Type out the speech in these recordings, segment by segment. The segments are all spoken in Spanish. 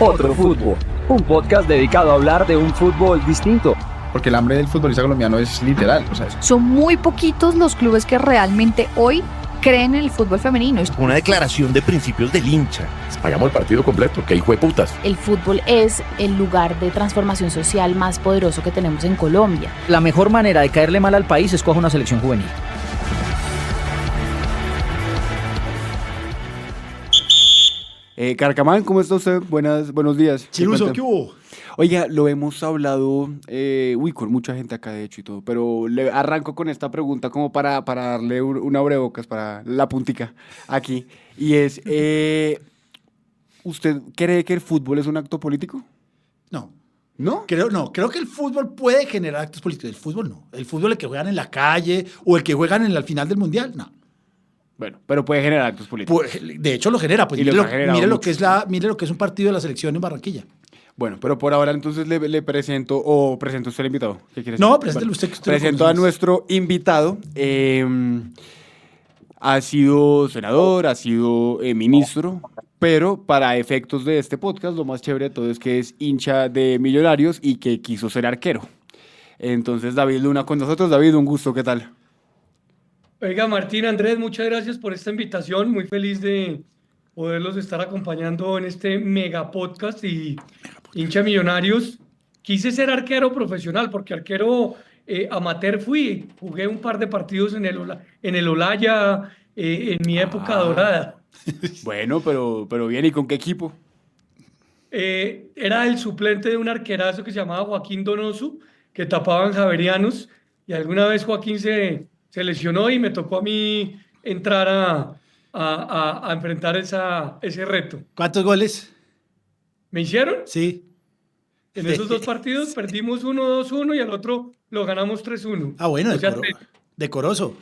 Otro Fútbol, un podcast dedicado a hablar de un fútbol distinto. Porque el hambre del futbolista colombiano es literal. Son muy poquitos los clubes que realmente hoy creen en el fútbol femenino. Una declaración de principios del hincha. Hagamos el partido completo, que hijo de putas. El fútbol es el lugar de transformación social más poderoso que tenemos en Colombia. La mejor manera de caerle mal al país es coger una selección juvenil. Carcamán, ¿cómo está usted? Buenos días. Chiluso, ¿qué hubo? Oiga, lo hemos hablado, con mucha gente acá de hecho y todo, pero le arranco con esta pregunta como para darle una abrebocas, para la puntica aquí, y es, ¿usted cree que el fútbol es un acto político? No. ¿No? Creo que el fútbol puede generar actos políticos. El fútbol no. El fútbol el que juegan en la calle o el que juegan en la final del mundial, no. Bueno, pero puede generar actos políticos. De hecho, lo genera. Pues mire lo que es un partido de la selección en Barranquilla. Bueno, pero por ahora entonces le presento, o presento usted al invitado. ¿Qué quiere decir? No, preséntelo usted. Que usted presento a nuestro invitado. Ha sido senador, ha sido ministro, pero para efectos de este podcast, lo más chévere de todo es que es hincha de Millonarios y que quiso ser arquero. Entonces, David Luna con nosotros. David, un gusto, ¿qué tal? Oiga, Martín, Andrés, muchas gracias por esta invitación. Muy feliz de poderlos estar acompañando en este mega podcast y hincha Millonarios. Quise ser arquero profesional porque arquero amateur jugué un par de partidos en el Olaya en mi época dorada. Bueno, pero bien, ¿y con qué equipo? Era el suplente de un arquerazo que se llamaba Joaquín Donoso, que tapaban javerianos, y alguna vez Joaquín se lesionó y me tocó a mí entrar a enfrentar ese reto. ¿Cuántos goles? ¿Me hicieron? Sí. En esos dos partidos perdimos 1-2-1 y al otro lo ganamos 3-1. Ah, bueno, decoroso.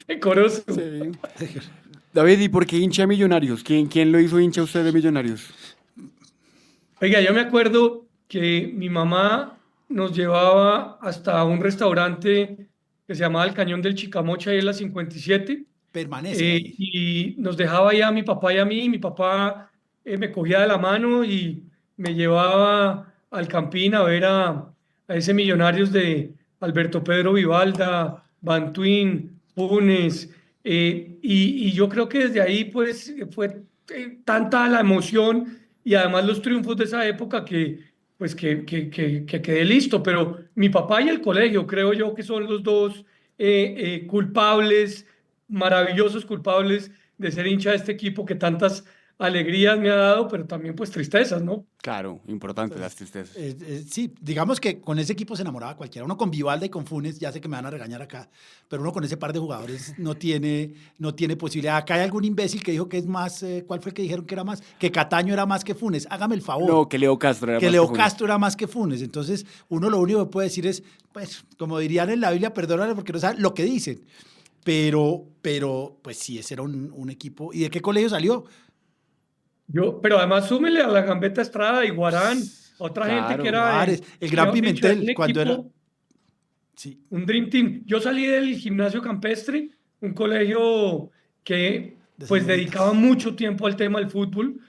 Decoroso. Sí. David, ¿y por qué hincha de Millonarios? ¿Quién lo hizo hincha a usted de Millonarios? Oiga, yo me acuerdo que mi mamá nos llevaba hasta un restaurante que se llamaba El Cañón del Chicamocha, ahí en la 57. Permanece. Y nos dejaba allá a mi papá y a mí. Mi papá me cogía de la mano y me llevaba al Campín a ver a ese Millonarios de Alberto Pedro Vivalda, Bantuín, Funes. Y yo creo que desde ahí pues fue tanta la emoción y además los triunfos de esa época que quedé listo. Pero mi papá y el colegio creo yo que son los dos culpables, maravillosos culpables de ser hincha de este equipo que tantas alegrías me ha dado, pero también pues tristezas, ¿no? Claro, importante las tristezas. Sí, digamos que con ese equipo se enamoraba cualquiera. Uno con Vivalda y con Funes, ya sé que me van a regañar acá, pero uno con ese par de jugadores no tiene posibilidad. Acá hay algún imbécil que dijo que es más, ¿cuál fue el que dijeron que era más? Que Cataño era más que Funes. Hágame el favor. No, que Leo Castro era más que Funes. Leo Castro era más que Funes. Entonces, uno lo único que puede decir es, pues, como dirían en la Biblia, perdónale porque no saben lo que dicen. Pero pues sí, ese era un equipo. ¿Y de qué colegio salió? Pero además súmele a la Gambetta Estrada y Guarán, otra gente que era Juárez, el Gran Pimentel, cuando era... Sí. Un Dream Team. Yo salí del Gimnasio Campestre, un colegio que pues dedicaba mucho tiempo al tema del fútbol.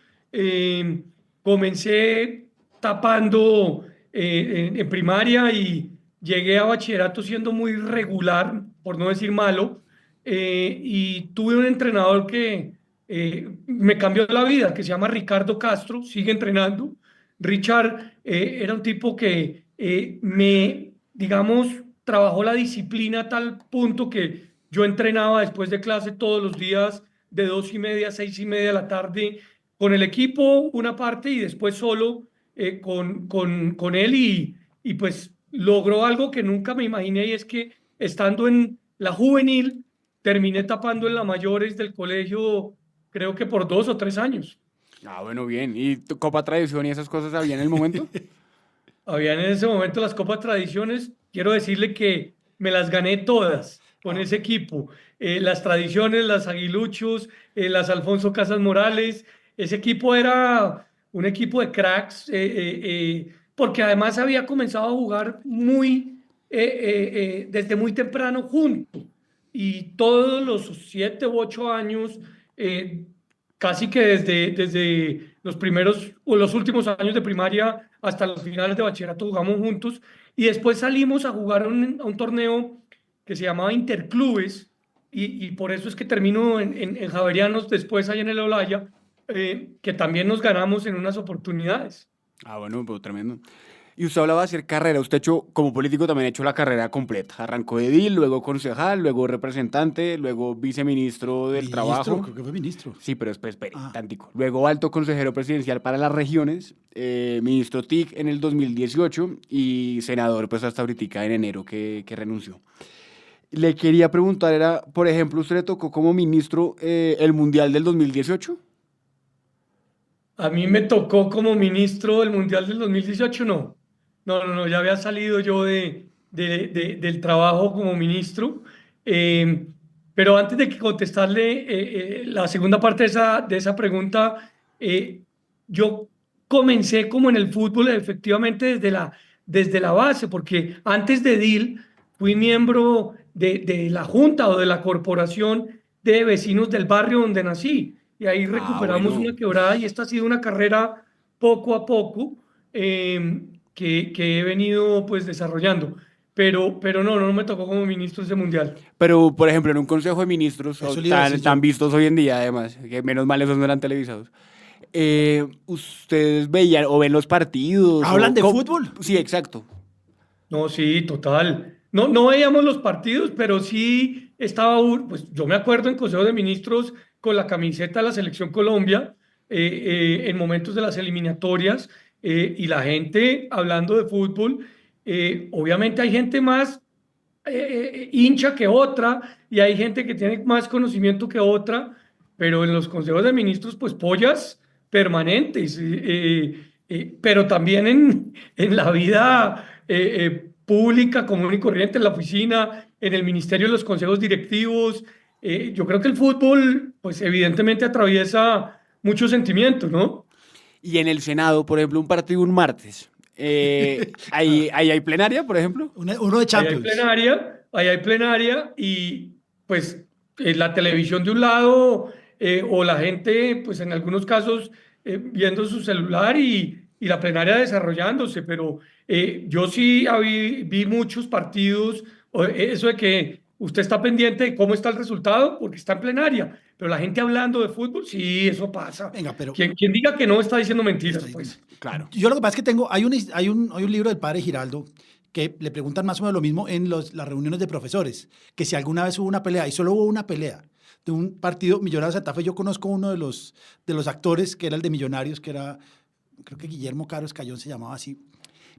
Comencé tapando en primaria y llegué a bachillerato siendo muy regular, por no decir malo, y tuve un entrenador que me cambió la vida, que se llama Ricardo Castro, sigue entrenando. Richard era un tipo que digamos, trabajó la disciplina a tal punto que yo entrenaba después de clase todos los días de 2:30 a 6:30 de la tarde con el equipo una parte y después solo con él y pues logró algo que nunca me imaginé, y es que estando en la juvenil terminé tapando en la mayores del colegio, creo que por 2 o 3 años. Ah, bueno, bien. ¿Y tu Copa Tradición y esas cosas había en el momento? Habían en ese momento las Copas Tradiciones. Quiero decirle que me las gané todas con ese equipo. Las Tradiciones, las Aguiluchos, las Alfonso Casas Morales. Ese equipo era un equipo de cracks, porque además había comenzado a jugar desde muy temprano juntos. Y todos los 7 u 8 años casi que desde los primeros o los últimos años de primaria hasta los finales de bachillerato jugamos juntos y después salimos a jugar a un torneo que se llamaba Interclubes y por eso es que termino en Javerianos después allá en el Olaya, que también nos ganamos en unas oportunidades. Ah, bueno, pero tremendo. Y usted hablaba de hacer carrera. Usted como político también ha hecho la carrera completa. Arrancó de edil, luego concejal, luego representante, luego viceministro del Trabajo. Creo que fue ministro. Sí, pero espere, tantico. Luego alto consejero presidencial para las regiones, ministro TIC en el 2018 y senador pues hasta ahorita en enero que renunció. Le quería preguntar, por ejemplo, ¿usted le tocó como ministro el Mundial del 2018? A mí me tocó como ministro del Mundial del 2018, no. No, ya había salido yo del trabajo como ministro. Pero antes de que contestarle la segunda parte de esa pregunta, yo comencé como en el fútbol efectivamente desde la base, porque antes de DIL fui miembro de la junta o de la corporación de vecinos del barrio donde nací. Y ahí recuperamos una quebrada y esta ha sido una carrera poco a poco que he venido pues desarrollando. Pero no me tocó como ministro ese mundial. Pero, por ejemplo, en un consejo de ministros tan vistos hoy en día, además, que menos mal esos no eran televisados, ¿ustedes veían o ven los partidos? ¿Hablan de fútbol? Sí, exacto. No, sí, total. No veíamos los partidos, pero sí estaba, pues yo me acuerdo en Consejo de Ministros con la camiseta de la Selección Colombia en momentos de las eliminatorias y la gente hablando de fútbol. Obviamente hay gente más hincha que otra y hay gente que tiene más conocimiento que otra, pero en los consejos de ministros pues pollas permanentes, pero también en la vida pública, común y corriente, en la oficina, en el ministerio, en los consejos directivos. Yo creo que el fútbol pues evidentemente atraviesa muchos sentimientos, ¿no? Y en el Senado, por ejemplo, un partido un martes. ¿Ahí hay plenaria, por ejemplo? Uno de Champions. Ahí hay plenaria y pues la televisión de un lado o la gente pues en algunos casos viendo su celular y la plenaria desarrollándose, pero yo sí vi muchos partidos, eso de que usted está pendiente de cómo está el resultado porque está en plenaria, pero la gente hablando de fútbol, sí, eso pasa. Venga, pero quien diga que no está diciendo mentiras, pues. Claro. Yo lo que pasa es que hay un libro del padre Giraldo que le preguntan más o menos lo mismo en las reuniones de profesores, que si alguna vez hubo una pelea, y solo hubo una pelea de un partido Millonarios Santa Fe. Yo conozco uno de los actores que era el de Millonarios, que era, creo que Guillermo Caro Escayón se llamaba así.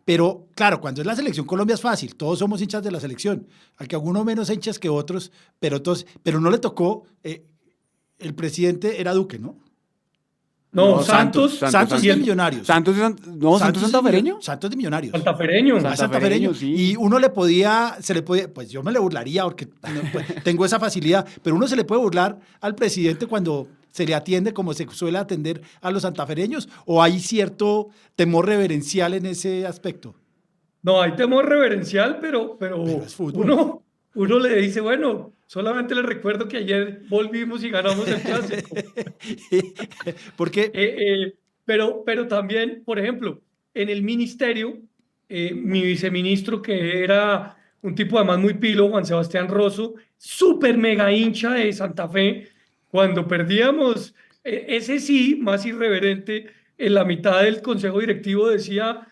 Pero claro, cuando es la selección Colombia es fácil, todos somos hinchas de la selección, al que algunos menos hinchas que otros, pero no le tocó, el presidente era Duque, ¿no? No, Santos y el Millonarios. ¿Santos santafereño? Santos de Millonarios. Santafereño. Sí. Y uno se le podía, pues yo me le burlaría porque pues, tengo esa facilidad, pero uno se le puede burlar al presidente cuando se le atiende como se suele atender a los santafereños, o hay cierto temor reverencial en ese aspecto. No, hay temor reverencial, pero es fútbol. Uno le dice, bueno, solamente le recuerdo que ayer volvimos y ganamos el clásico. Porque pero también, por ejemplo, en el ministerio, mi viceministro, que era un tipo además muy pilo, Juan Sebastián Rosso, súper mega hincha de Santa Fe, cuando perdíamos, ese sí, más irreverente, en la mitad del consejo directivo decía,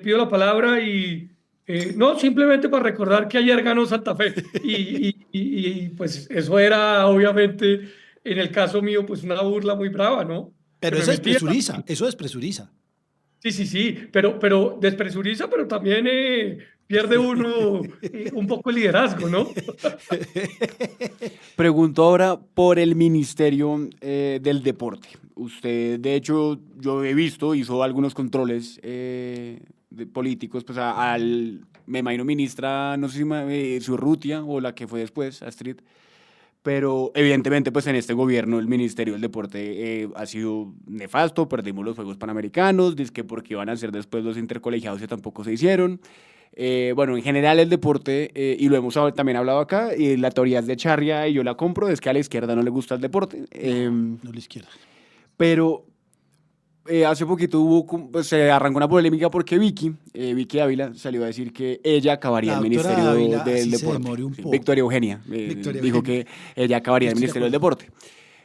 pido la palabra y... no, simplemente para recordar que ayer ganó Santa Fe y pues eso era obviamente en el caso mío pues una burla muy brava, ¿no? Pero eso despresuriza. Sí, pero despresuriza, pero también pierde uno un poco el liderazgo, ¿no? Pregunto ahora por el Ministerio del Deporte. Usted, de hecho, yo he visto, hizo algunos controles de políticos, pues me imagino ministra, no sé si Urrutia o la que fue después, Astrid, pero evidentemente pues en este gobierno el Ministerio del Deporte ha sido nefasto, perdimos los Juegos Panamericanos, dizque porque iban a ser después los intercolegiados y tampoco se hicieron. Bueno, en general el deporte, y lo hemos también hablado acá, y la teoría es de Charria y yo la compro, es que a la izquierda no le gusta el deporte. No, la izquierda. Pero hace poquito se arrancó una polémica porque Vicky Ávila salió a decir que ella acabaría el doctora Ministerio Ávila, del así se Deporte. demore un Sí, poco. Victoria Eugenia Victoria dijo Eugenia. que ella acabaría el Estoy de Ministerio del acuerdo.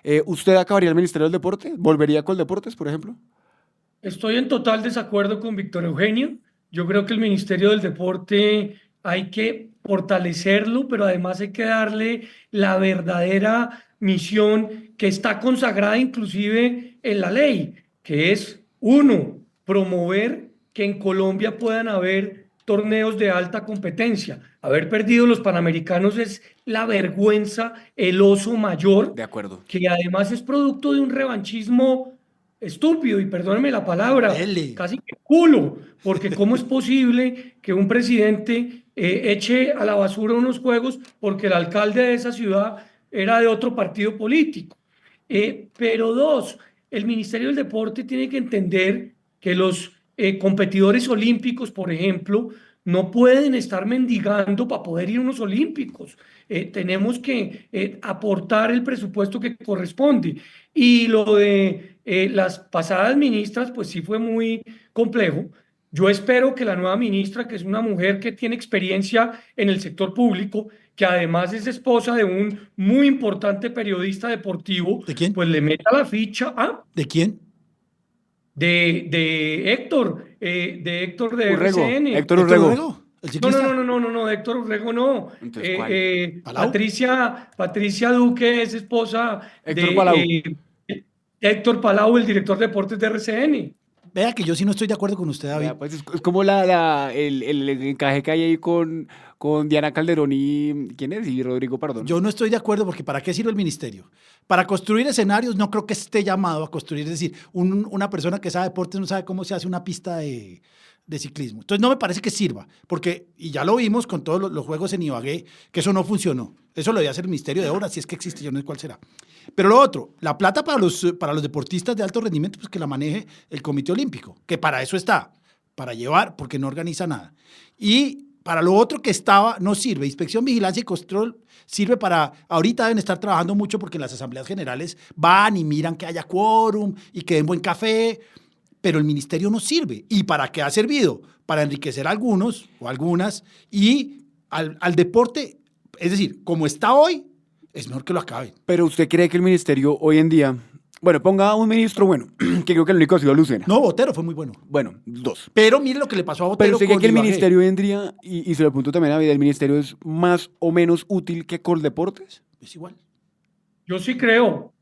Deporte. ¿Usted acabaría el Ministerio del Deporte? ¿Volvería con Deportes, por ejemplo? Estoy en total desacuerdo con Victoria Eugenia. Yo creo que el Ministerio del Deporte hay que fortalecerlo, pero además hay que darle la verdadera misión que está consagrada inclusive en la ley, que es, uno, promover que en Colombia puedan haber torneos de alta competencia. Haber perdido los Panamericanos es la vergüenza, el oso mayor, De acuerdo. que además es producto de un revanchismo estúpido, y perdónenme la palabra, Dele. casi que culo, porque ¿cómo es posible que un presidente eche a la basura unos juegos porque el alcalde de esa ciudad era de otro partido político? Pero dos, el Ministerio del Deporte tiene que entender que los competidores olímpicos, por ejemplo, no pueden estar mendigando para poder ir a unos olímpicos. Tenemos que aportar el presupuesto que corresponde. Y lo de las pasadas ministras, pues sí fue muy complejo. Yo espero que la nueva ministra, que es una mujer que tiene experiencia en el sector público, que además es esposa de un muy importante periodista deportivo, ¿De quién? pues le meta la ficha ¿De quién? de Héctor de Urrego, RCN. Héctor Urrego. ¿El No, ciclista? no, de Héctor Urrego no. Entonces, ¿cuál? ¿Palau? Patricia Duque es esposa Héctor de Palau. Héctor Palau, el director de deportes de RCN. Vea que yo sí no estoy de acuerdo con usted, David. Vea, pues es como el encaje que hay ahí con Diana Calderón y ¿quién es? Y Rodrigo Pardón. Yo no estoy de acuerdo porque ¿para qué sirve el ministerio? Para construir escenarios no creo que esté llamado a construir. Es decir, una persona que sabe deportes no sabe cómo se hace una pista de ciclismo. Entonces no me parece que sirva, porque, y ya lo vimos con todos los juegos en Ibagué, que eso no funcionó. Eso lo debe hacer el Ministerio de Obras, si es que existe, yo no sé cuál será. Pero lo otro, la plata para los deportistas de alto rendimiento, pues que la maneje el Comité Olímpico, que para eso está, para llevar, porque no organiza nada. Y para lo otro que estaba, no sirve. Inspección, vigilancia y control sirve para, ahorita deben estar trabajando mucho porque en las asambleas generales van y miran que haya quórum y que den buen café, pero el ministerio no sirve. ¿Y para qué ha servido? Para enriquecer a algunos o algunas y al deporte, es decir, como está hoy, es mejor que lo acaben. Pero ¿usted cree que el ministerio hoy en día, bueno, ponga un ministro bueno, que creo que el único ha sido Lucena? No, Botero fue muy bueno. Bueno, dos. Pero mire lo que le pasó a Botero. Pero usted cree con que el Ibagué. ministerio hoy en día, y se lo apunto también a David, el ministerio es más o menos útil que Coldeportes. Es igual. Yo sí creo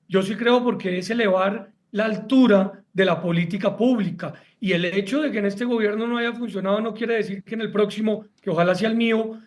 porque es elevar la altura de la política pública, y el hecho de que en este gobierno no haya funcionado no quiere decir que en el próximo, que ojalá sea el mío,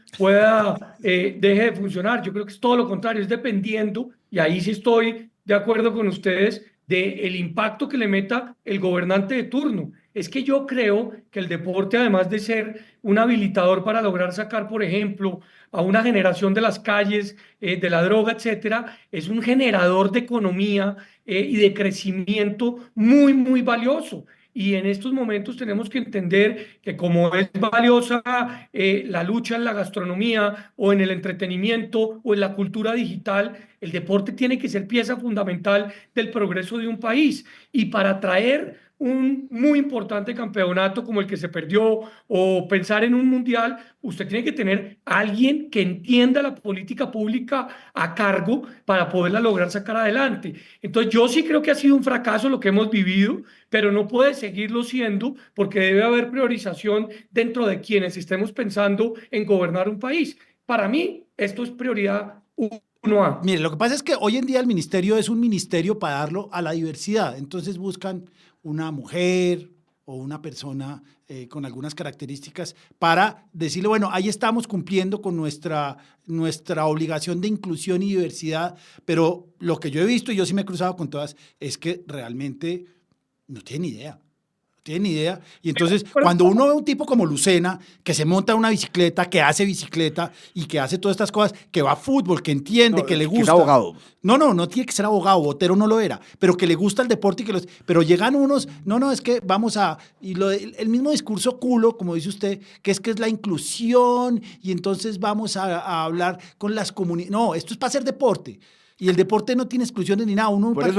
deje de funcionar. Yo creo que es todo lo contrario, es dependiendo, y ahí sí estoy de acuerdo con ustedes, del impacto que le meta el gobernante de turno. Es que yo creo que el deporte, además de ser un habilitador para lograr sacar, por ejemplo, a una generación de las calles, de la droga, etcétera, es un generador de economía y de crecimiento muy, muy valioso. Y en estos momentos tenemos que entender que como es valiosa la lucha en la gastronomía o en el entretenimiento o en la cultura digital, el deporte tiene que ser pieza fundamental del progreso de un país. Y para traer un muy importante campeonato como el que se perdió o pensar en un mundial, usted tiene que tener a alguien que entienda la política pública a cargo para poderla lograr sacar adelante. Entonces yo sí creo que ha sido un fracaso lo que hemos vivido, pero no puede seguirlo siendo porque debe haber priorización dentro de quienes estemos pensando en gobernar un país. Para mí esto es prioridad 1A. Mire, lo que pasa es que hoy en día el ministerio es un ministerio para darlo a la diversidad. Entonces buscan una mujer o una persona con algunas características para decirle, bueno, ahí estamos cumpliendo con nuestra obligación de inclusión y diversidad, pero lo que yo he visto, y yo sí me he cruzado con todas, es que realmente no tienen idea. Tienen idea. Y entonces, cuando uno ve un tipo como Lucena, que se monta en una bicicleta, que hace bicicleta y que hace todas estas cosas, que va a fútbol, que entiende, que le gusta. Que es abogado. No tiene que ser abogado, Botero no lo era, pero que le gusta el deporte y pero llegan unos, es que vamos a, y el mismo discurso culo, como dice usted, que es la inclusión y entonces vamos a hablar con las comunidades. No, esto es para hacer deporte. Y el deporte no tiene exclusiones ni nada. Uno es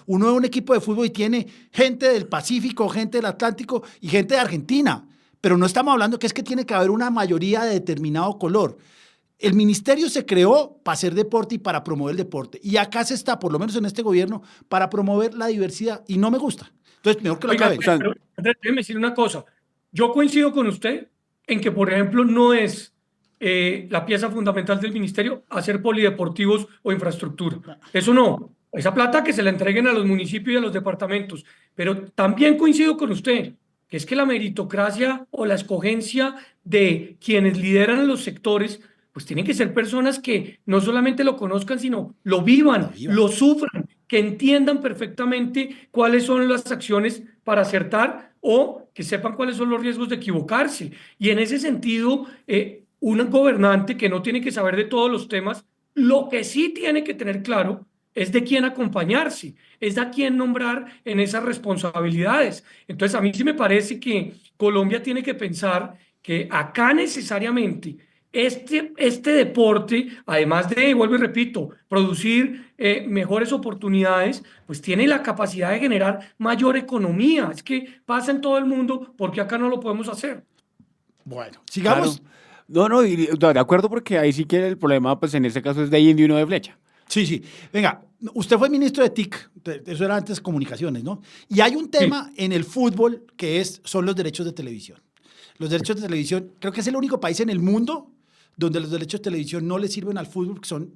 un equipo de fútbol y tiene gente del Pacífico, gente del Atlántico y gente de Argentina. Pero no estamos hablando que es que tiene que haber una mayoría de determinado color. El ministerio se creó para hacer deporte y para promover el deporte. Y acá se está, por lo menos en este gobierno, para promover la diversidad. Y no me gusta. Entonces, mejor que lo acabe. Pero, déjeme decir una cosa. Yo coincido con usted en que, por ejemplo, no es la pieza fundamental del ministerio hacer polideportivos o infraestructura. Eso no. Esa plata que se la entreguen a los municipios y a los departamentos. Pero también coincido con usted que es que la meritocracia o la escogencia de quienes lideran los sectores pues tienen que ser personas que no solamente lo conozcan, sino lo vivan, lo sufran, que entiendan perfectamente cuáles son las acciones para acertar o que sepan cuáles son los riesgos de equivocarse. Y en ese sentido, un gobernante que no tiene que saber de todos los temas, lo que sí tiene que tener claro es de quién acompañarse, es de a quién nombrar en esas responsabilidades. Entonces, a mí sí me parece que Colombia tiene que pensar que acá necesariamente este deporte, además de, vuelvo y repito, producir mejores oportunidades, pues tiene la capacidad de generar mayor economía. Es que pasa en todo el mundo, porque acá no lo podemos hacer. Bueno, sigamos. Claro. No, de acuerdo, porque ahí sí que el problema, pues en este caso es de indio y no de flecha. Sí. Venga, usted fue ministro de TIC, eso era antes comunicaciones, ¿no? Y hay un tema en el fútbol que son los derechos de televisión. Los derechos de televisión, creo que es el único país en el mundo donde los derechos de televisión no le sirven al fútbol, que son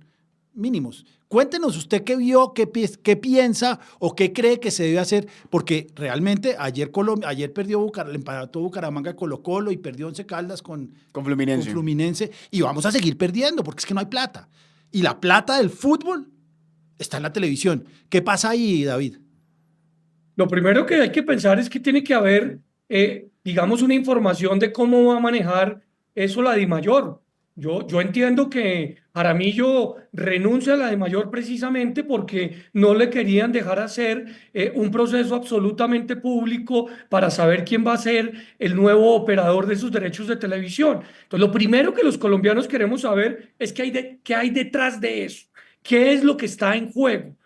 mínimos. Cuéntenos usted qué vio, qué piensa o qué cree que se debe hacer, porque realmente ayer perdió le empató Bucaramanga Colo-Colo y perdió Once Caldas con Fluminense, y vamos a seguir perdiendo porque es que no hay plata. Y la plata del fútbol está en la televisión. ¿Qué pasa ahí, David? Lo primero que hay que pensar es que tiene que haber, digamos, una información de cómo va a manejar eso la DIMAYOR. Yo entiendo que Jaramillo renuncia a la DIMAYOR precisamente porque no le querían dejar hacer un proceso absolutamente público para saber quién va a ser el nuevo operador de sus derechos de televisión. Entonces, lo primero que los colombianos queremos saber es qué hay detrás de eso, qué es lo que está en juego.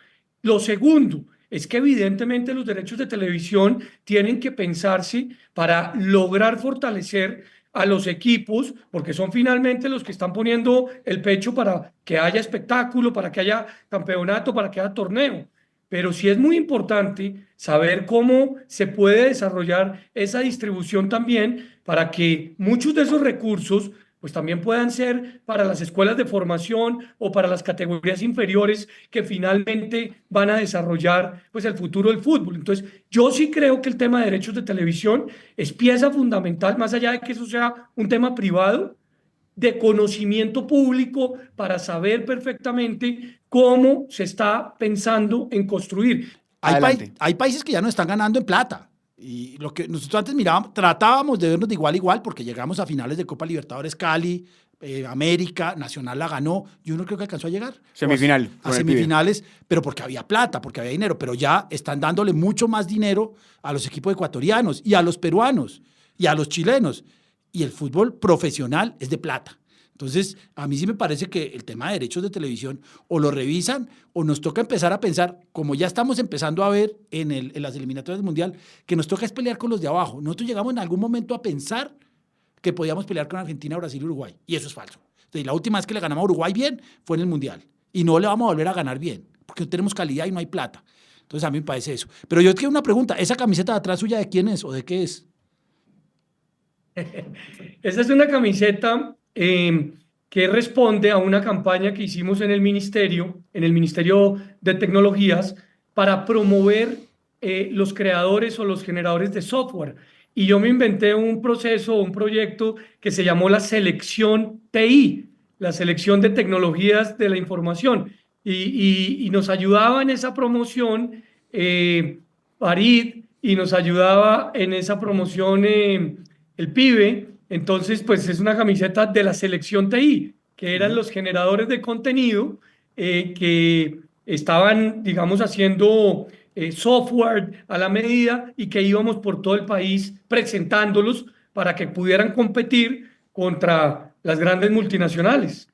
Lo segundo es que evidentemente los derechos de televisión tienen que pensarse para lograr fortalecer a los equipos, porque son finalmente los que están poniendo el pecho para que haya espectáculo, para que haya campeonato, para que haya torneo. Pero sí es muy importante saber cómo se puede desarrollar esa distribución también para que muchos de esos recursos pues también puedan ser para las escuelas de formación o para las categorías inferiores que finalmente van a desarrollar pues el futuro del fútbol. Entonces, yo sí creo que el tema de derechos de televisión es pieza fundamental, más allá de que eso sea un tema privado, de conocimiento público para saber perfectamente cómo se está pensando en construir. Hay países que ya no están ganando en plata. Y lo que nosotros antes tratábamos de vernos de igual a igual porque llegamos a finales de Copa Libertadores, Cali, América, Nacional la ganó, y uno creo que alcanzó a llegar. Semifinal. A semifinales, pero porque había plata, porque había dinero, pero ya están dándole mucho más dinero a los equipos ecuatorianos y a los peruanos y a los chilenos. Y el fútbol profesional es de plata. Entonces, a mí sí me parece que el tema de derechos de televisión o lo revisan o nos toca empezar a pensar, como ya estamos empezando a ver en las eliminatorias del Mundial, que nos toca es pelear con los de abajo. Nosotros llegamos en algún momento a pensar que podíamos pelear con Argentina, Brasil y Uruguay, y eso es falso. Entonces, la última vez que le ganamos a Uruguay bien fue en el Mundial, y no le vamos a volver a ganar bien, porque no tenemos calidad y no hay plata. Entonces, a mí me parece eso. Pero yo tengo una pregunta, ¿esa camiseta de atrás suya de quién es o de qué es? Esa es una camiseta que responde a una campaña que hicimos en el Ministerio de Tecnologías para promover los creadores o los generadores de software. Y yo me inventé un proyecto que se llamó la Selección TI, la Selección de Tecnologías de la Información. Y nos ayudaba en esa promoción Farid, y nos ayudaba en esa promoción el pibe. Entonces, pues es una camiseta de la Selección TI, que eran los generadores de contenido que estaban, digamos, haciendo software a la medida y que íbamos por todo el país presentándolos para que pudieran competir contra las grandes multinacionales.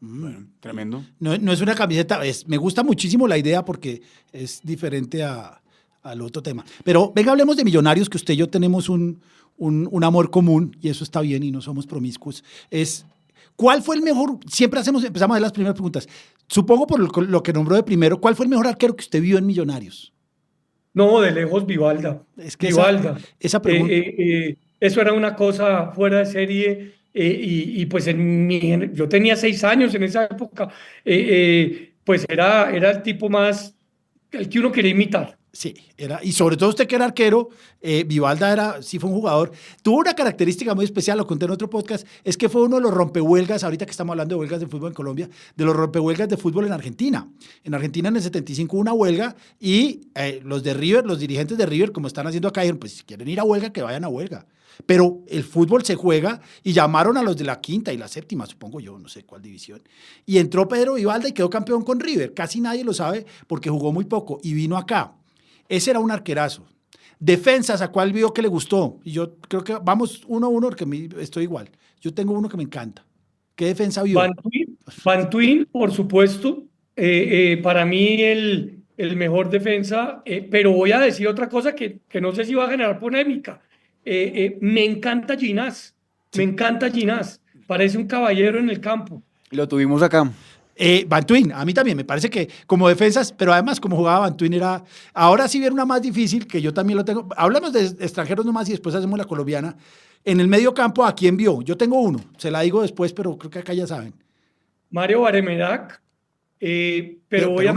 Bueno, tremendo. No es una camiseta, me gusta muchísimo la idea porque es diferente al otro tema. Pero venga, hablemos de Millonarios, que usted y yo tenemos un amor común y eso está bien y no somos promiscuos. ¿Cuál fue el mejor? Siempre empezamos a hacer las primeras preguntas. Supongo por lo que nombró de primero, ¿cuál fue el mejor arquero que usted vio en Millonarios? No, de lejos Vivalda. Es que Vivalda. esa pregunta. Eso era una cosa fuera de serie. Y pues yo tenía 6 años en esa época. Pues era el tipo más, el que uno quería imitar. Sí, y sobre todo usted que era arquero, Vivalda sí fue un jugador. Tuvo una característica muy especial, lo conté en otro podcast, es que fue uno de los rompehuelgas, ahorita que estamos hablando de huelgas de fútbol en Colombia, de los rompehuelgas de fútbol en Argentina. En Argentina en el 75 hubo una huelga y los de River, los dirigentes de River, como están haciendo acá, dijeron, pues si quieren ir a huelga, que vayan a huelga. Pero el fútbol se juega y llamaron a los de la quinta y la séptima, supongo yo, no sé cuál división. Y entró Pedro Vivalda y quedó campeón con River. Casi nadie lo sabe porque jugó muy poco y vino acá. Ese era un arquerazo. Defensas, ¿a cuál vio que le gustó? Y yo creo que vamos 1-1 porque estoy igual. Yo tengo uno que me encanta. ¿Qué defensa vio? Bantuin, por supuesto. Para mí el mejor defensa. Pero voy a decir otra cosa que no sé si va a generar polémica. Me encanta Ginás. Me encanta Ginás. Parece un caballero en el campo. Lo tuvimos acá. Bantuin, a mí también me parece que como defensas, pero además como jugaba Bantuin era, ahora sí viene una más difícil que yo también lo tengo, hablamos de extranjeros nomás y después hacemos la colombiana. En el medio campo, ¿a quién vio? Yo tengo uno, se la digo después, pero creo que acá ya saben. Mario Baremerac, pero voy a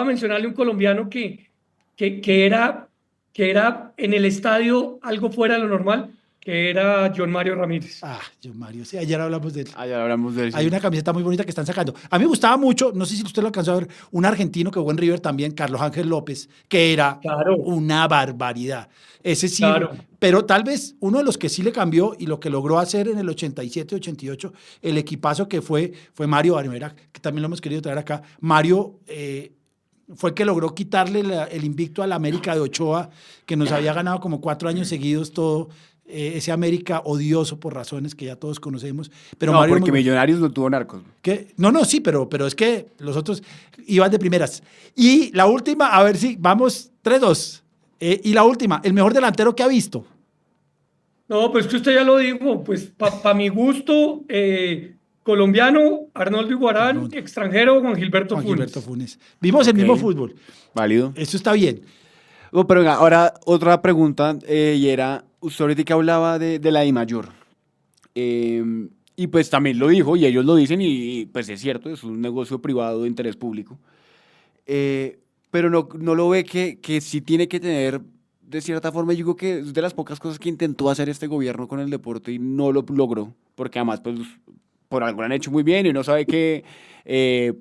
mencionarle un colombiano que era en el estadio algo fuera de lo normal, que era John Mario Ramírez. John Mario, sí, ayer hablamos de él. Sí. Hay una camiseta muy bonita que están sacando. A mí me gustaba mucho, no sé si usted lo alcanzó a ver, un argentino que jugó en River también, Carlos Ángel López, que era una barbaridad. Ese sí, pero tal vez uno de los que sí le cambió y lo que logró hacer en el 87-88, el equipazo que fue Mario Baremerac, que también lo hemos querido traer acá. Mario fue el que logró quitarle el invicto al América de Ochoa, que nos había ganado como 4 años seguidos todo. Ese América odioso por razones que ya todos conocemos. Pero no, Mario porque Millonarios no tuvo narcos. ¿Qué? No, sí, pero es que los otros iban de primeras. Y la última, a ver si vamos 3-2. Y la última, el mejor delantero que ha visto. No, pues que usted ya lo dijo, pues para mi gusto, colombiano, Arnoldo Iguarán, extranjero, Juan Gilberto Funes. Vimos el mismo fútbol. Válido. Eso está bien. Oh, pero venga, ahora otra pregunta, y era, usted ahorita que hablaba de la DIMAYOR, y pues también lo dijo, y ellos lo dicen, y pues es cierto, es un negocio privado de interés público, pero no lo ve que sí tiene que tener, de cierta forma, yo digo que es de las pocas cosas que intentó hacer este gobierno con el deporte y no lo logró, porque además, pues, por algo lo han hecho muy bien y uno sabe que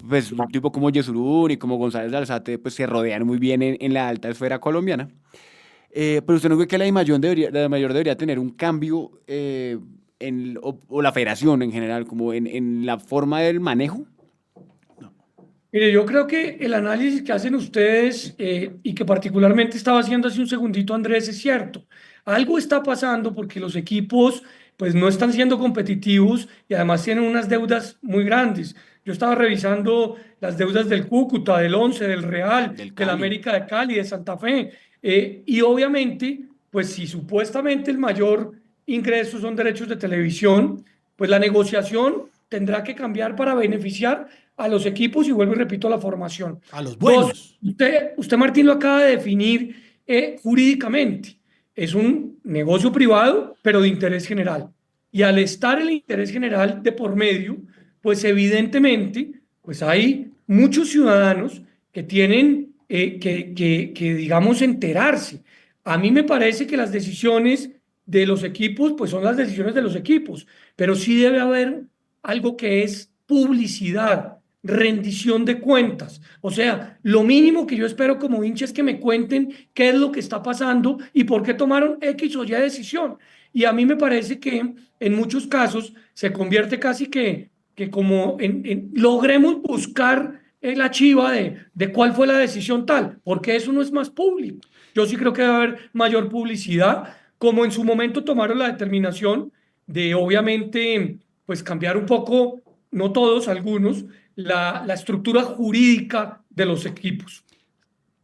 pues un tipo como Yesurún y como González de Alzate pues se rodean muy bien en la alta esfera colombiana. Pero usted no cree que la DIMAYOR debería tener un cambio o la federación en general, como en la forma del manejo. Mire, yo creo que el análisis que hacen ustedes y que particularmente estaba haciendo hace un segundito Andrés es cierto. Algo está pasando porque los equipos pues no están siendo competitivos y además tienen unas deudas muy grandes. Yo estaba revisando las deudas del Cúcuta, del Once, del Real, del América de Cali, de Santa Fe. Y obviamente, pues si supuestamente el mayor ingreso son derechos de televisión, pues la negociación tendrá que cambiar para beneficiar a los equipos y vuelvo y repito la formación. A los buenos. Usted Martín, lo acaba de definir jurídicamente. Es un negocio privado, pero de interés general. Y al estar el interés general de por medio, pues evidentemente pues hay muchos ciudadanos que tienen que digamos, enterarse. A mí me parece que las decisiones de los equipos, pues son las decisiones de los equipos, pero sí debe haber algo que es publicidad, rendición de cuentas. O sea, lo mínimo que yo espero como hincha es que me cuenten qué es lo que está pasando y por qué tomaron X o Y decisión. Y a mí me parece que en muchos casos se convierte casi que como logremos buscar la chiva de cuál fue la decisión tal, porque eso no es más público. Yo sí creo que debe haber mayor publicidad, como en su momento tomaron la determinación de obviamente pues cambiar un poco, no todos, algunos, la estructura jurídica de los equipos.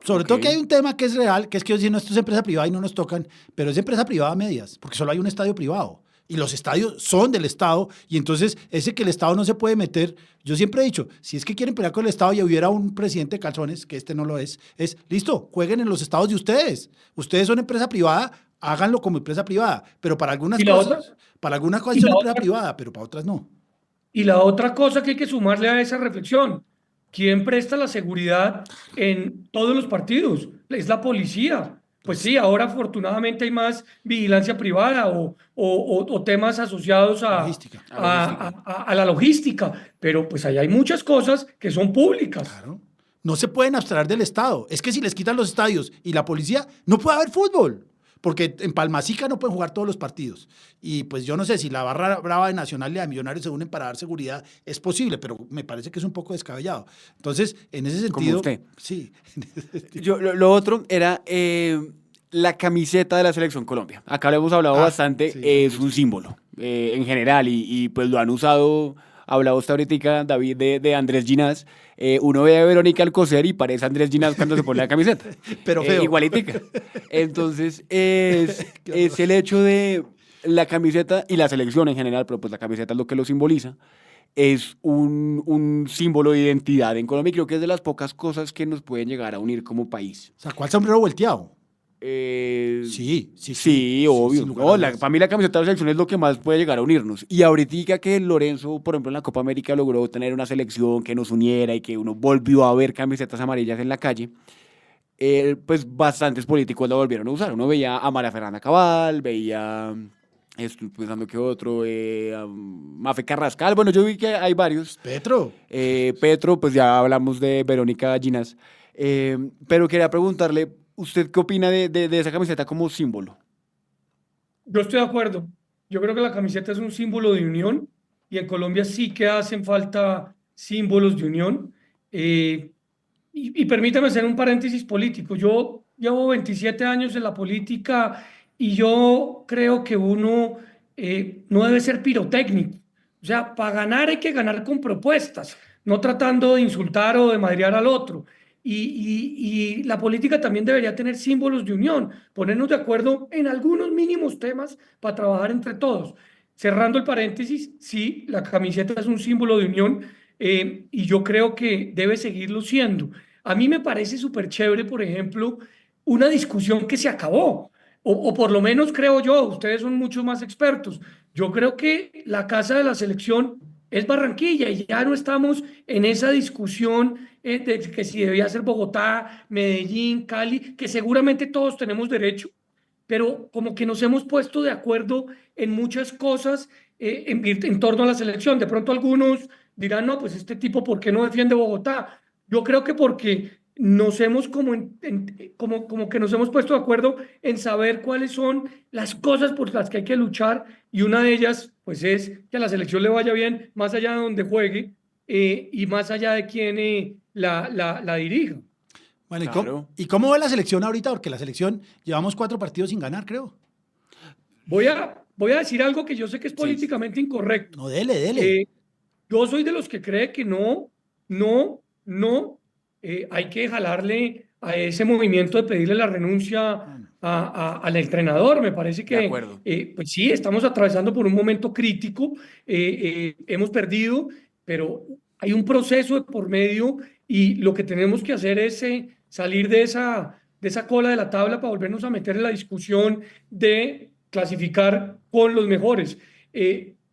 Sobre todo que hay un tema que es real, que es que ellos dicen, no, esto es empresa privada y no nos tocan, pero es empresa privada a medias, porque solo hay un estadio privado. Y los estadios son del Estado, y entonces ese que el Estado no se puede meter, yo siempre he dicho, si es que quieren pelear con el Estado y hubiera un presidente de calzones, que este no lo es listo, jueguen en los estados de ustedes. Ustedes son empresa privada, háganlo como empresa privada, pero para algunas cosas son empresa privada, pero para otras no. Y la otra cosa que hay que sumarle a esa reflexión, ¿quién presta la seguridad en todos los partidos? Es la policía. Pues sí, ahora afortunadamente hay más vigilancia privada o temas asociados a la logística, pero pues ahí hay muchas cosas que son públicas. Claro. No se pueden abstraer del Estado. Es que si les quitan los estadios y la policía, no puede haber fútbol. Porque en Palmasica no pueden jugar todos los partidos. Y pues yo no sé si la barra brava de Nacional y de Millonarios se unen para dar seguridad, es posible, pero me parece que es un poco descabellado. Entonces, en ese sentido... Como usted. Sí. Lo otro era la camiseta de la Selección Colombia. Acá lo hemos hablado bastante, sí, es un símbolo en general y pues lo han usado... Hablaba usted ahorita, David, de Andrés Ginás. Uno ve a Verónica Alcocer y parece Andrés Ginás cuando se pone la camiseta. Pero feo. Igualitica. Entonces, es el hecho de la camiseta y la selección en general, pero pues la camiseta es lo que lo simboliza. Es un símbolo de identidad en Colombia y creo que es de las pocas cosas que nos pueden llegar a unir como país. ¿Sacó el sombrero volteado? Sí, obvio. sin lugar No, a dudas. para mí la camiseta de la selección es lo que más puede llegar a unirnos. Y ahorita que Lorenzo, por ejemplo, en la Copa América logró tener una selección que nos uniera y que uno volvió a ver camisetas amarillas en la calle, pues bastantes políticos la volvieron a usar. Uno veía a María Fernanda Cabal, veía, estoy pensando que otro, a Mafe Carrascal. Bueno, yo vi que hay varios. Petro, pues ya hablamos de Verónica Ginás. Pero quería preguntarle, ¿usted qué opina de esa camiseta como símbolo? Yo estoy de acuerdo. Yo creo que la camiseta es un símbolo de unión y en Colombia sí que hacen falta símbolos de unión. Y permítame hacer un paréntesis político. Yo llevo 27 años en la política y yo creo que uno no debe ser pirotécnico. O sea, para ganar hay que ganar con propuestas, no tratando de insultar o de madrear al otro. Y la política también debería tener símbolos de unión, ponernos de acuerdo en algunos mínimos temas para trabajar entre todos. Cerrando el paréntesis, sí, la camiseta es un símbolo de unión y yo creo que debe seguirlo siendo. A mí me parece súper chévere, por ejemplo, una discusión que se acabó, o por lo menos creo yo, ustedes son mucho más expertos. Yo creo que la casa de la selección es Barranquilla y ya no estamos en esa discusión de que si debía ser Bogotá, Medellín, Cali, que seguramente todos tenemos derecho, pero como que nos hemos puesto de acuerdo en muchas cosas en torno a la selección. De pronto algunos dirán, no, pues este tipo, ¿por qué no defiende Bogotá? Yo creo que porque nos hemos como que nos hemos puesto de acuerdo en saber cuáles son las cosas por las que hay que luchar y una de ellas pues es que a la selección le vaya bien más allá de donde juegue y más allá de quién la dirija. Bueno, Claro. ¿y cómo va la selección ahorita? Porque la selección llevamos 4 partidos sin ganar, creo. Voy a decir algo que yo sé que es políticamente incorrecto. No, dele. Yo soy de los que cree que no hay que jalarle a ese movimiento de pedirle la renuncia al entrenador. Me parece De que, acuerdo. pues sí, estamos atravesando por un momento crítico, hemos perdido, pero hay un proceso de por medio y lo que tenemos que hacer es salir de esa cola de la tabla para volvernos a meter en la discusión de clasificar con los mejores.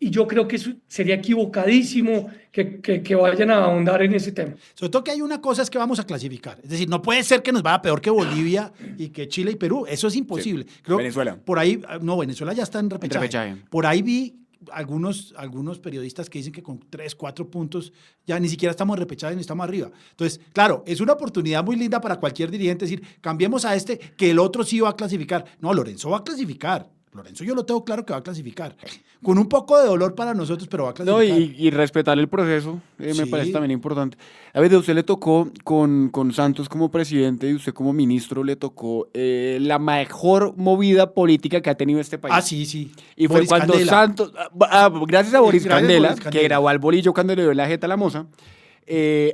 Y yo creo que eso sería equivocadísimo que vayan a ahondar en ese tema. Sobre todo que hay una cosa es que vamos a clasificar. Es decir, no puede ser que nos vaya peor que Bolivia y que Chile y Perú. Eso es imposible. Creo, Venezuela. Por ahí, no, Venezuela ya está en repechaje. repechaje. Por ahí vi algunos periodistas que dicen que con 3, 4 puntos ya ni siquiera estamos en repechaje ni estamos arriba. Entonces, claro, es una oportunidad muy linda para cualquier dirigente decir, cambiemos a este, que el otro sí va a clasificar. No, Lorenzo va a clasificar. Lorenzo yo lo tengo claro que va a clasificar. Con un poco de dolor para nosotros, pero va a No, clasificar. y respetar el proceso me Sí. parece también importante. A ver, a usted le tocó con Santos como presidente y usted como ministro le tocó la mejor movida política que ha tenido este país. Ah, sí, sí. Y fue Boris cuando Candela. Santos, gracias a Boris Gracias a Candela, Boris Candela. que grabó al bolillo cuando le dio la jeta a la moza,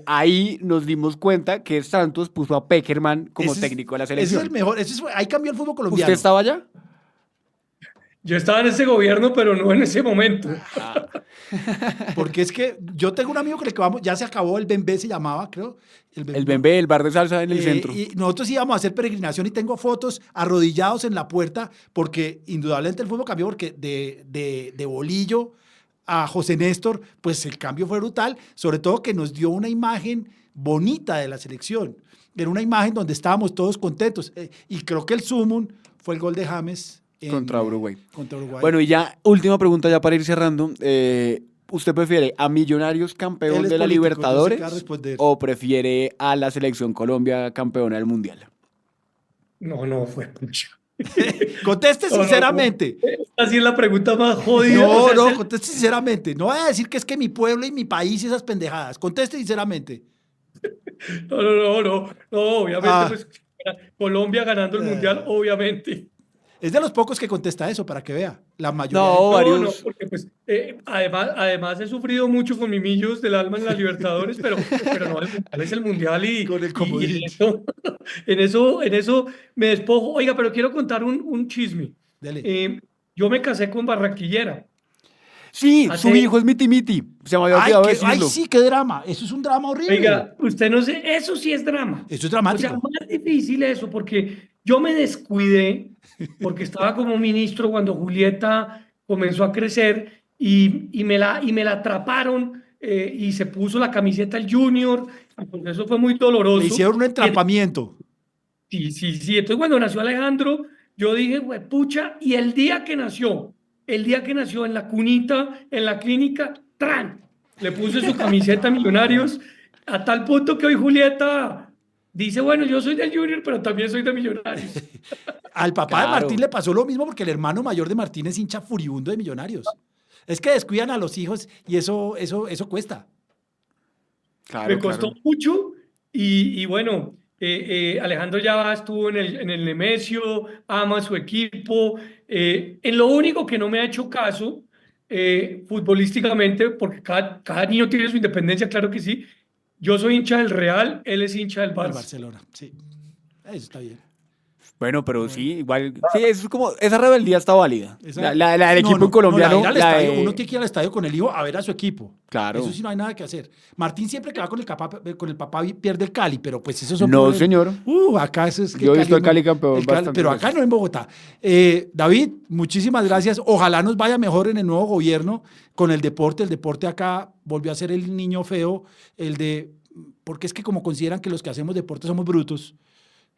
ahí nos dimos cuenta que Santos puso a Pekerman como Ese es- técnico de la Ese selección. es el mejor. Ahí cambió el fútbol colombiano. ¿Usted estaba allá? Yo estaba en ese gobierno, pero no en ese momento. Porque es que yo tengo un amigo con el que vamos, ya se acabó el Bembé, se llamaba, creo. El Bembé, el bar de salsa en el centro. Y nosotros íbamos a hacer peregrinación y tengo fotos arrodillados en la puerta porque indudablemente el fútbol cambió porque de Bolillo a José Néstor, pues el cambio fue brutal, sobre todo que nos dio una imagen bonita de la selección. Era una imagen donde estábamos todos contentos. Y creo que el sumum fue el gol de James Contra Uruguay. Contra Uruguay. Bueno, y ya, última pregunta ya para ir cerrando. ¿Usted prefiere a Millonarios Él campeón es de la político, yo sé Libertadores qué va a responder. o prefiere a la selección Colombia campeona del Mundial? No, fue pucha. Conteste No, no, sinceramente. Así es la pregunta más jodida. No, o sea, no, es el- conteste sinceramente. No voy a decir que es que mi pueblo y mi país y esas pendejadas. Conteste sinceramente. No, obviamente, Ah. pues Colombia ganando el Mundial, obviamente. Es de los pocos que contesta eso, para que vea. La mayoría. No, No, varios. no, porque pues además he sufrido mucho con mimillos del alma en la Libertadores, pero no, el Mundial es el Mundial y, Con el y comodín. en eso me despojo. Oiga, pero quiero contar un chisme. Dele. Yo me casé con barranquillera. Sí, Hace- su hijo es Miti Miti. Se me había Ay, olvidado ay, decirlo. sí, qué drama. Eso es un drama horrible. Oiga, usted no sé, eso sí es drama. Eso es O sea, dramático. más difícil eso, porque yo me descuidé, porque estaba como ministro cuando Julieta comenzó a crecer y me la atraparon y se puso la camiseta el Junior, y pues eso fue muy doloroso. Le hicieron un entrampamiento. Sí. Entonces cuando nació Alejandro, yo dije, pucha, y el día que nació en la cunita, en la clínica, ¡tran! Le puse su camiseta Millonarios, a tal punto que hoy Julieta dice, bueno, yo soy del Junior, pero también soy de Millonarios. Al papá de Claro. Martín le pasó lo mismo porque el hermano mayor de Martín es hincha furibundo de Millonarios. Es que descuidan a los hijos y eso cuesta. Claro, Me costó claro. mucho y bueno, Alejandro ya estuvo en el Nemesio, ama a su equipo. En lo único que no me ha hecho caso futbolísticamente, porque cada niño tiene su independencia, claro que sí. Yo soy hincha del Real, él es hincha del El Barça. Barcelona, sí. Eso está bien. Bueno, pero sí, igual. Sí, eso es como. Esa rebeldía está válida. Esa- La del No, equipo no, colombiano. no, la ir al la estadio, de- uno tiene que ir al estadio con el hijo a ver a su equipo. Claro. Eso sí no hay nada que hacer. Martín siempre que va con el papá pierde el Cali, pero pues eso son No, puros- señor. Acá eso es que Yo he visto el no- Cali campeón el Cali- bastantes pero acá veces. no en Bogotá. David, muchísimas gracias. Ojalá nos vaya mejor en el nuevo gobierno con el deporte. El deporte acá volvió a ser el niño feo, porque es que como consideran que los que hacemos deporte somos brutos,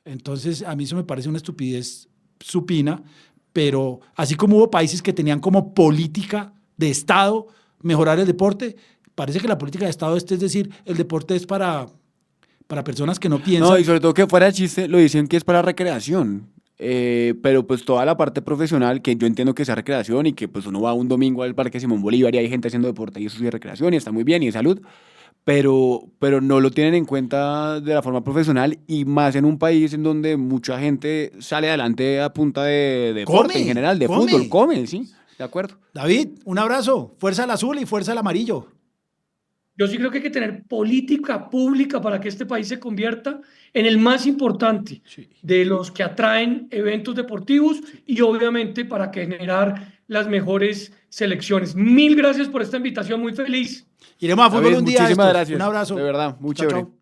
entonces a mí eso me parece una estupidez supina, pero así como hubo países que tenían como política de Estado mejorar el deporte, parece que la política de Estado es decir, el deporte es para personas que no piensan. No, y sobre todo que fuera de chiste, lo dicen que es para recreación. Pero pues toda la parte profesional, que yo entiendo que sea recreación y que pues uno va un domingo al Parque Simón Bolívar y hay gente haciendo deporte y eso sí es recreación y está muy bien y es salud, pero no lo tienen en cuenta de la forma profesional y más en un país en donde mucha gente sale adelante a punta de deporte Come, en general, de come. fútbol, come, sí, de acuerdo. David, un abrazo. Fuerza al azul y fuerza al amarillo. Yo sí creo que hay que tener política pública para que este país se convierta en el más importante de los que atraen eventos deportivos y obviamente para generar las mejores selecciones. Mil gracias por esta invitación, muy feliz. Iremos a fútbol David, un día. muchísimas estos. gracias. Un abrazo. De verdad, muy Chao, chévere. chao.